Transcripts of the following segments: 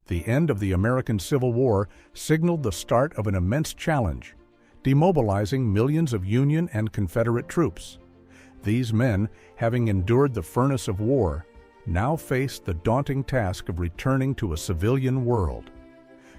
The end of the American Civil War signaled the start of an immense challenge, demobilizing millions of Union and Confederate troops. These men, having endured the furnace of war, now faced the daunting task of returning to a civilian world.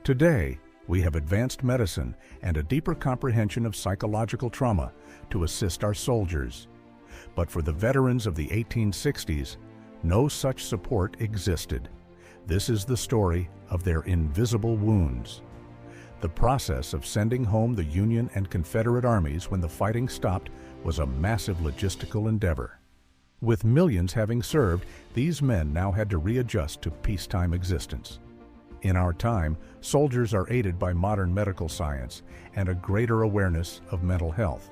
Today, we have advanced medicine and a deeper comprehension of psychological trauma to assist our soldiers. But for the veterans of the 1860s, no such support existed. This is the story of their invisible wounds. The process of sending home the Union and Confederate armies when the fighting stopped was a massive logistical endeavor. With millions having served, these men now had to readjust to peacetime existence. In our time, soldiers are aided by modern medical science and a greater awareness of mental health.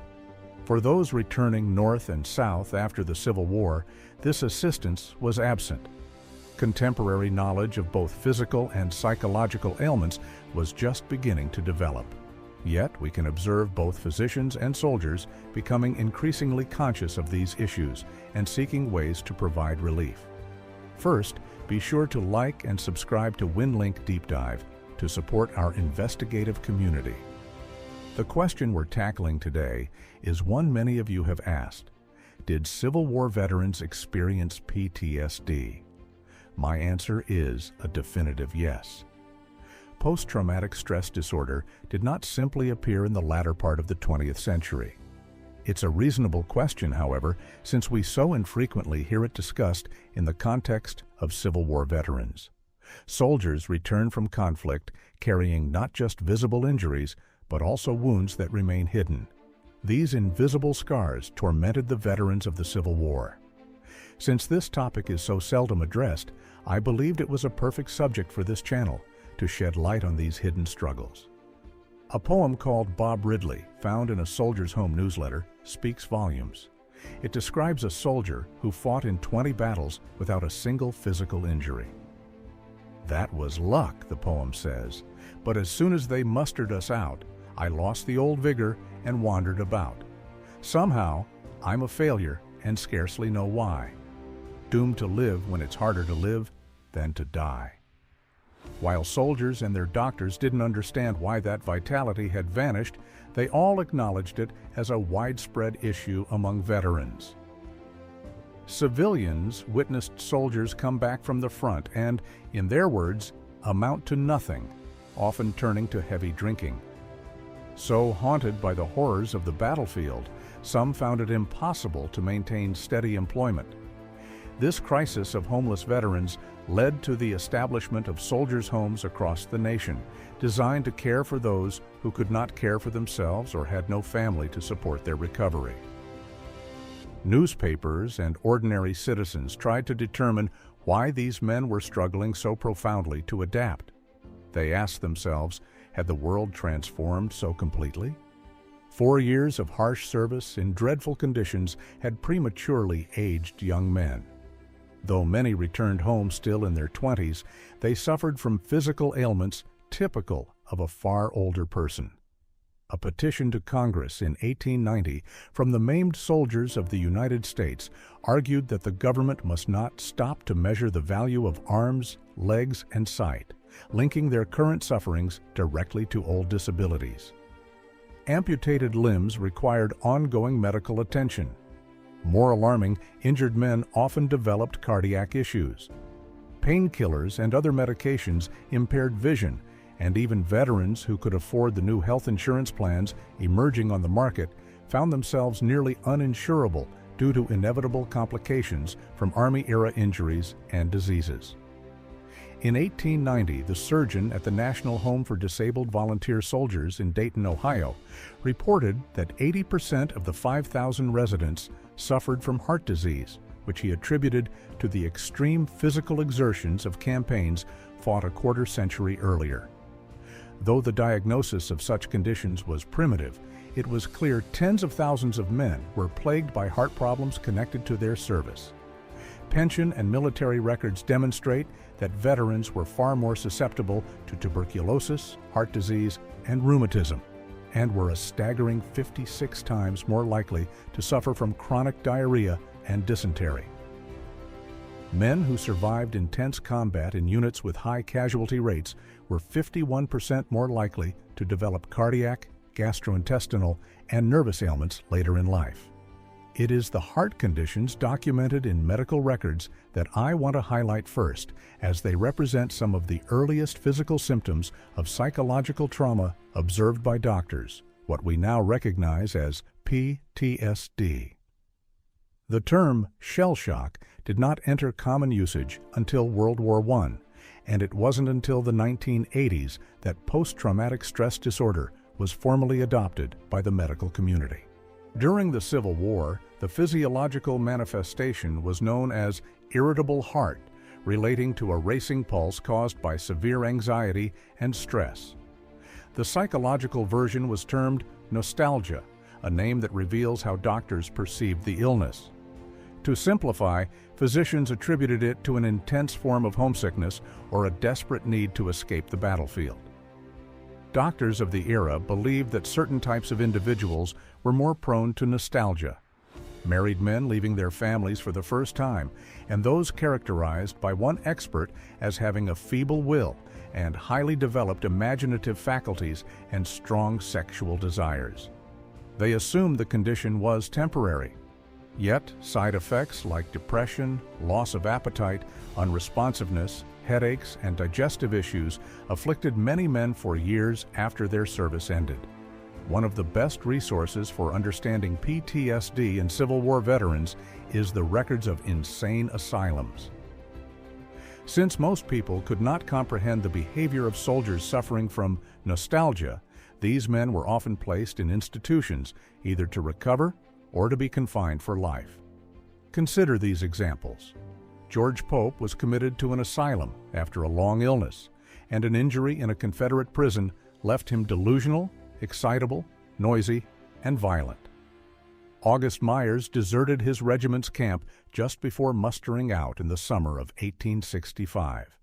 For those returning north and south after the Civil War, this assistance was absent. Contemporary knowledge of both physical and psychological ailments was just beginning to develop. Yet we can observe both physicians and soldiers becoming increasingly conscious of these issues and seeking ways to provide relief. First, be sure to like and subscribe to Winlink DeepDive to support our investigative community. The question we're tackling today is one many of you have asked. Did Civil War veterans experience PTSD? My answer is a definitive yes. Post-traumatic stress disorder did not simply appear in the latter part of the 20th century. It's a reasonable question, however, since we so infrequently hear it discussed in the context of Civil War veterans. Soldiers return from conflict carrying not just visible injuries, but also wounds that remain hidden. These invisible scars tormented the veterans of the Civil War. Since this topic is so seldom addressed, I believed it was a perfect subject for this channel to shed light on these hidden struggles. A poem called Bob Ridley, found in a Soldier's Home newsletter, speaks volumes. It describes a soldier who fought in 20 battles without a single physical injury. That was luck, the poem says, but as soon as they mustered us out, I lost the old vigor and wandered about. Somehow, I'm a failure and scarcely know why. Doomed to live when it's harder to live than to die. While soldiers and their doctors didn't understand why that vitality had vanished, they all acknowledged it as a widespread issue among veterans. Civilians witnessed soldiers come back from the front and, in their words, amount to nothing, often turning to heavy drinking. So haunted by the horrors of the battlefield, some found it impossible to maintain steady employment. This crisis of homeless veterans led to the establishment of soldiers' homes across the nation, designed to care for those who could not care for themselves or had no family to support their recovery. Newspapers and ordinary citizens tried to determine why these men were struggling so profoundly to adapt. They asked themselves, had the world transformed so completely? 4 years of harsh service in dreadful conditions had prematurely aged young men. Though many returned home still in their 20s, they suffered from physical ailments typical of a far older person. A petition to Congress in 1890 from the maimed soldiers of the United States argued that the government must not stop to measure the value of arms, legs, and sight, linking their current sufferings directly to old disabilities. Amputated limbs required ongoing medical attention. More alarming, injured men often developed cardiac issues. Painkillers and other medications impaired vision, and even veterans who could afford the new health insurance plans emerging on the market found themselves nearly uninsurable due to inevitable complications from Army-era injuries and diseases. In 1890, the surgeon at the National Home for Disabled Volunteer Soldiers in Dayton, Ohio, reported that 80% of the 5,000 residents suffered from heart disease, which he attributed to the extreme physical exertions of campaigns fought a quarter century earlier. Though the diagnosis of such conditions was primitive, it was clear tens of thousands of men were plagued by heart problems connected to their service. Pension and military records demonstrate that veterans were far more susceptible to tuberculosis, heart disease, and rheumatism, and were a staggering 56 times more likely to suffer from chronic diarrhea and dysentery. Men who survived intense combat in units with high casualty rates were 51% more likely to develop cardiac, gastrointestinal, and nervous ailments later in life. It is the heart conditions documented in medical records that I want to highlight first, as they represent some of the earliest physical symptoms of psychological trauma observed by doctors, what we now recognize as PTSD. The term shell shock did not enter common usage until World War I, and it wasn't until the 1980s that post-traumatic stress disorder was formally adopted by the medical community. During the Civil War, the physiological manifestation was known as irritable heart, relating to a racing pulse caused by severe anxiety and stress. The psychological version was termed nostalgia, a name that reveals how doctors perceived the illness. To simplify, physicians attributed it to an intense form of homesickness or a desperate need to escape the battlefield. Doctors of the era believed that certain types of individuals were more prone to nostalgia: married men leaving their families for the first time, and those characterized by one expert as having a feeble will and highly developed imaginative faculties and strong sexual desires. They assumed the condition was temporary. Yet, side effects like depression, loss of appetite, unresponsiveness, headaches, and digestive issues afflicted many men for years after their service ended. One of the best resources for understanding PTSD in Civil War veterans is the records of insane asylums. Since most people could not comprehend the behavior of soldiers suffering from nostalgia, these men were often placed in institutions either to recover or to be confined for life. Consider these examples. George Pope was committed to an asylum after a long illness, and an injury in a Confederate prison left him delusional, excitable, noisy, and violent. August Myers deserted his regiment's camp just before mustering out in the summer of 1865.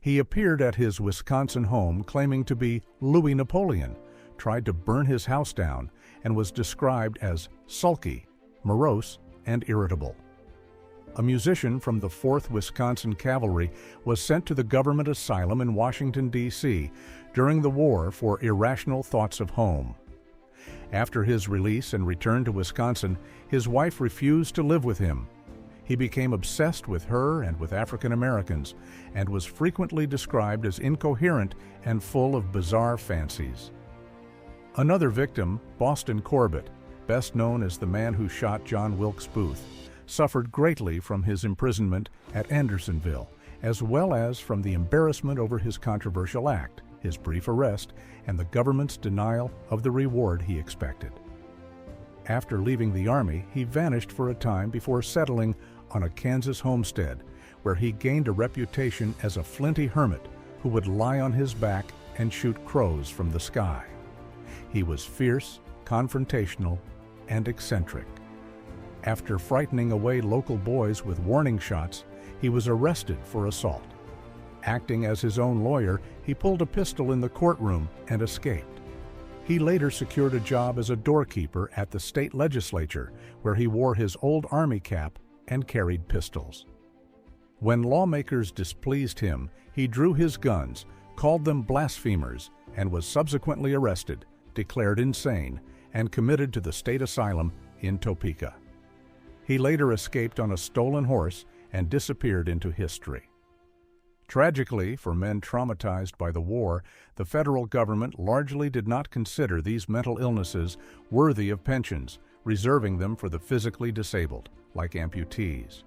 He appeared at his Wisconsin home claiming to be Louis Napoleon, tried to burn his house down, and was described as sulky, morose, and irritable. A musician from the 4th Wisconsin Cavalry was sent to the government asylum in Washington, D.C. during the war for irrational thoughts of home. After his release and return to Wisconsin, his wife refused to live with him. He became obsessed with her and with African Americans, and was frequently described as incoherent and full of bizarre fancies. Another victim, Boston Corbett, best known as the man who shot John Wilkes Booth, suffered greatly from his imprisonment at Andersonville, as well as from the embarrassment over his controversial act, his brief arrest, and the government's denial of the reward he expected. After leaving the Army, he vanished for a time before settling on a Kansas homestead, where he gained a reputation as a flinty hermit who would lie on his back and shoot crows from the sky. He was fierce, confrontational, and eccentric. After frightening away local boys with warning shots, he was arrested for assault. Acting as his own lawyer, he pulled a pistol in the courtroom and escaped. He later secured a job as a doorkeeper at the state legislature, where he wore his old Army cap and carried pistols. When lawmakers displeased him, he drew his guns, called them blasphemers, and was subsequently arrested, declared insane, and committed to the state asylum in Topeka. He later escaped on a stolen horse and disappeared into history. Tragically, for men traumatized by the war, the federal government largely did not consider these mental illnesses worthy of pensions, reserving them for the physically disabled, like amputees.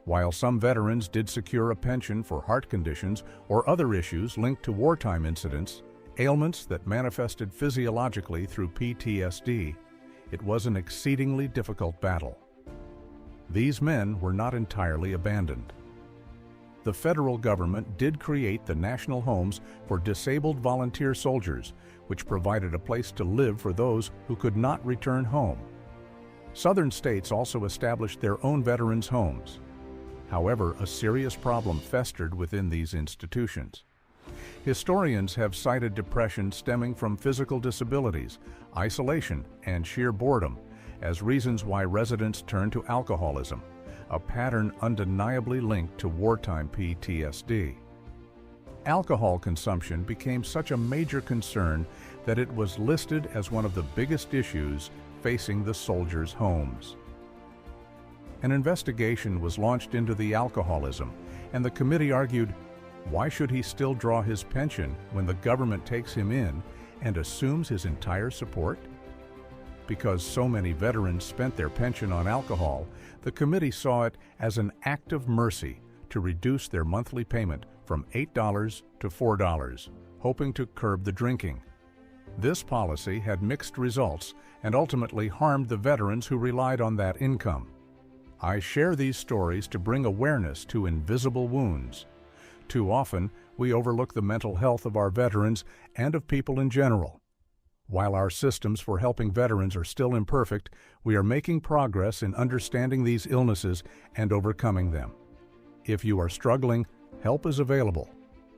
While some veterans did secure a pension for heart conditions or other issues linked to wartime incidents, ailments that manifested physiologically through PTSD, it was an exceedingly difficult battle. These men were not entirely abandoned. The federal government did create the National Homes for Disabled Volunteer Soldiers, which provided a place to live for those who could not return home. Southern states also established their own veterans' homes. However, a serious problem festered within these institutions. Historians have cited depression stemming from physical disabilities, isolation, and sheer boredom as reasons why residents turned to alcoholism, a pattern undeniably linked to wartime PTSD. Alcohol consumption became such a major concern that it was listed as one of the biggest issues facing the soldiers' homes. An investigation was launched into the alcoholism, and the committee argued, why should he still draw his pension when the government takes him in and assumes his entire support? Because so many veterans spent their pension on alcohol, the committee saw it as an act of mercy to reduce their monthly payment from $8 to $4, hoping to curb the drinking. This policy had mixed results and ultimately harmed the veterans who relied on that income. I share these stories to bring awareness to invisible wounds. Too often, we overlook the mental health of our veterans and of people in general. While our systems for helping veterans are still imperfect, we are making progress in understanding these illnesses and overcoming them. If you are struggling, help is available.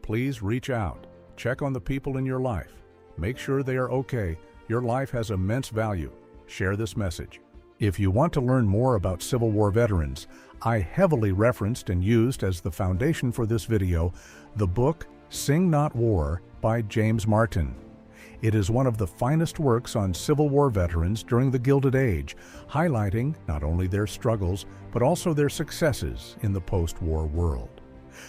Please reach out. Check on the people in your life. Make sure they are okay. Your life has immense value. Share this message. If you want to learn more about Civil War veterans, I heavily referenced and used as the foundation for this video the book Sing Not War by James Martin. It is one of the finest works on Civil War veterans during the Gilded Age, highlighting not only their struggles, but also their successes in the post-war world.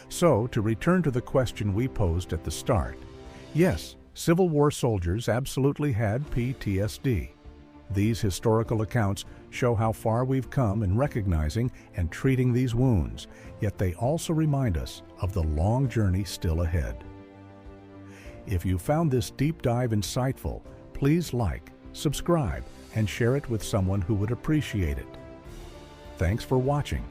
So, to return to the question we posed at the start, yes, Civil War soldiers absolutely had PTSD. These historical accounts show how far we've come in recognizing and treating these wounds, yet they also remind us of the long journey still ahead. If you found this deep dive insightful, please like, subscribe, and share it with someone who would appreciate it. Thanks for watching.